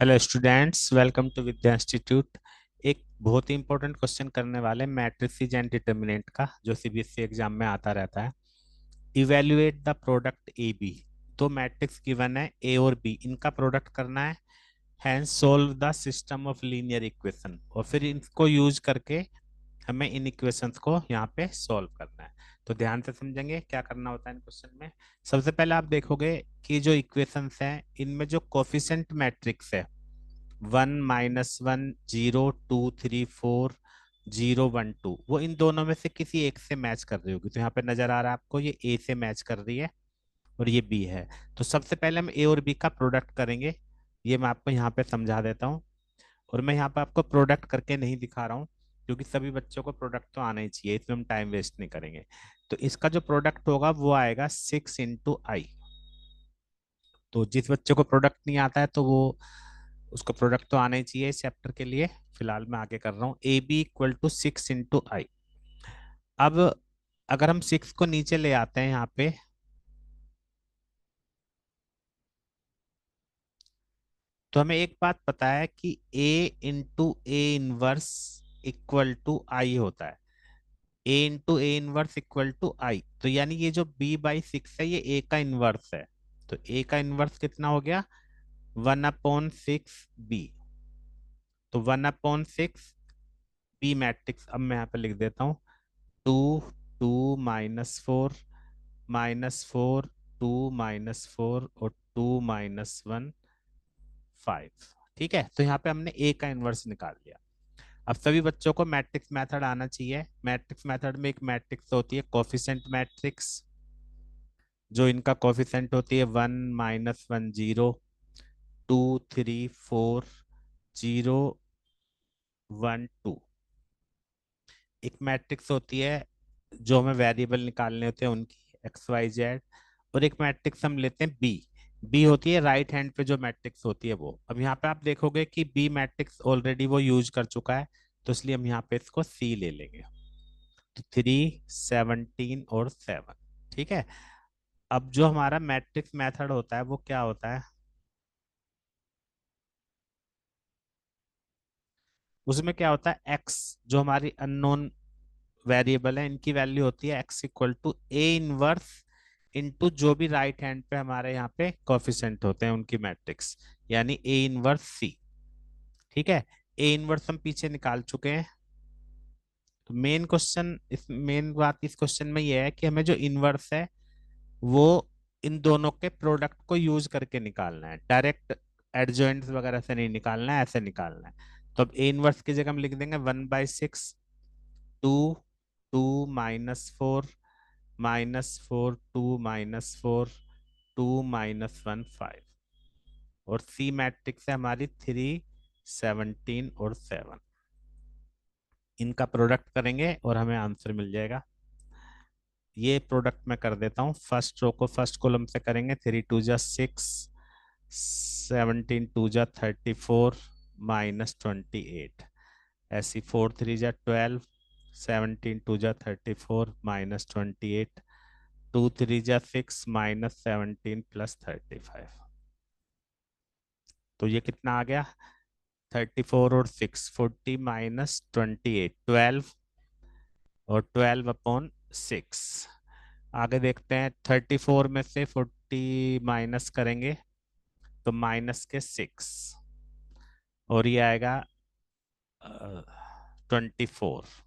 Hello students, welcome to Vidya institute. एक बहुत ही important question करने वाले मैट्रिसेस एंड डिटर्मिनेंट का, जो सीबीएसई एग्जाम में आता रहता है। Evaluate the product A B. तो मैट्रिक्स गिवन है ए और बी, इनका प्रोडक्ट करना है। Hence solve the system of linear equation, और फिर इनको यूज करके हमें इन इक्वेशंस को यहाँ पे सॉल्व करना है। तो ध्यान से समझेंगे क्या करना होता है इन क्वेश्चन में। सबसे पहले आप देखोगे कि जो इक्वेशंस हैं इनमें जो कोफिशिएंट मैट्रिक्स है 1 - 1 0 2 3 4 0 1 2, वो इन दोनों में से किसी एक से मैच कर रही होगी। तो यहाँ पे नजर आ रहा है आपको ये ए से मैच कर रही है और ये बी है। तो सबसे पहले हम ए और बी का प्रोडक्ट करेंगे। ये मैं आपको यहाँ पे समझा देता हूँ। और मैं यहाँ पे आपको प्रोडक्ट करके नहीं दिखा रहा हूँ, क्योंकि सभी बच्चों को प्रोडक्ट तो आना ही चाहिए, इसमें हम टाइम वेस्ट नहीं करेंगे। तो इसका जो प्रोडक्ट होगा वो आएगा 6 × I। तो जिस बच्चे को प्रोडक्ट नहीं आता है तो वो उसको प्रोडक्ट तो आना ही चाहिए इस चैप्टर के लिए। फिलहाल मैं आगे कर रहा हूँ। AB = 6 × I। अब अगर हम 6 को नीचे ले आते हैं यहाँ पे, तो हमें एक बात पता है कि A × A 1 = I होता है। A × A 1 = I, तो यानी ये जो B/6 है ये A का इनवर्स है। तो A का इनवर्स कितना हो गया? 1/6B। तो 1/6 बी मैट्रिक्स अब मैं यहाँ पे लिख देता हूँ। 2 2 - 4 - 4 2 - 4 और 2 - 1 5। ठीक है, तो यहाँ पे हमने ए का इनवर्स निकाल लिया। अब सभी बच्चों को मैट्रिक्स मेथड आना चाहिए। मैट्रिक्स मेथड में एक मैट्रिक्स होती है कोफिशिएंट मैट्रिक्स, जो इनका कोफिशिएंट होती है 1 - 1 0 2 3 4 0 1 2। एक मैट्रिक्स होती है जो हमें वेरिएबल निकालने होते हैं उनकी XYZ। और एक मैट्रिक्स हम लेते हैं बी। बी होती है राइट हैंड पे जो मैट्रिक्स होती है वो। अब यहाँ पे आप देखोगे कि बी मैट्रिक्स ऑलरेडी वो यूज कर चुका है, तो इसलिए हम यहाँ पे इसको सी ले लेंगे। तो 3 17 और 7। ठीक है। अब जो हमारा मैट्रिक्स मेथड होता है वो क्या होता है? उसमें क्या होता है, एक्स जो हमारी अननोन वेरिएबल है इनकी वैल्यू होती है X = A 1 इंटू जो भी राइट हैंड पे हमारे यहाँ पे कोफिशिएंट होते हैं उनकी मैट्रिक्स, यानी A 1C। ठीक है। A 1 हम पीछे निकाल चुके हैं। तो मेन बात इस क्वेश्चन में ये है कि हमें जो इनवर्स है वो इन दोनों के प्रोडक्ट को यूज करके निकालना है। डायरेक्ट एडजॉइंट्स वगैरह से नहीं निकालना है, ऐसे निकालना है। तो अब A 1 की जगह हम लिख देंगे 1/6 2 2 - 4 - 4 2 - 1 5। और सी मैट्रिक्स है हमारी 3 17 और 7। इनका प्रोडक्ट करेंगे और हमें आंसर मिल जाएगा। ये प्रोडक्ट मैं कर देता हूँ। फर्स्ट रो को फर्स्ट कॉलम से करेंगे। 3 2 = 6 17 2 = 34 -28। ऐसी 4 3 = 12 17 2 = 34 -28 2 3 = 6 -17 +35। तो ये कितना आ गया? 34 और 6 40 -28 12 और 12/6। आगे देखते हैं। 34 में से 40 माइनस करेंगे तो -6, और ये आएगा 24।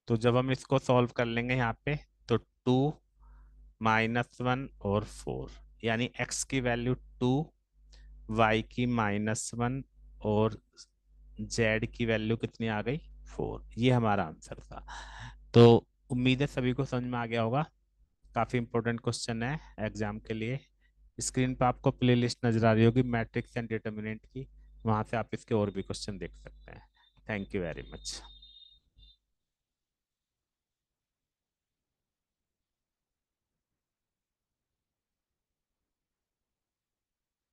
तो जब हम इसको सॉल्व कर लेंगे यहाँ पे, तो 2 - 1 और 4, यानी x की वैल्यू 2, y की -1 और z की वैल्यू कितनी आ गई? 4। ये हमारा आंसर था। तो उम्मीद है सभी को समझ में आ गया होगा। काफी इंपॉर्टेंट क्वेश्चन है एग्जाम के लिए। स्क्रीन पर आपको प्लेलिस्ट नजर आ रही होगी मैट्रिक्स एंड डिटर्मिनेंट की, वहां से आप इसके और भी क्वेश्चन देख सकते हैं। Thank you very much.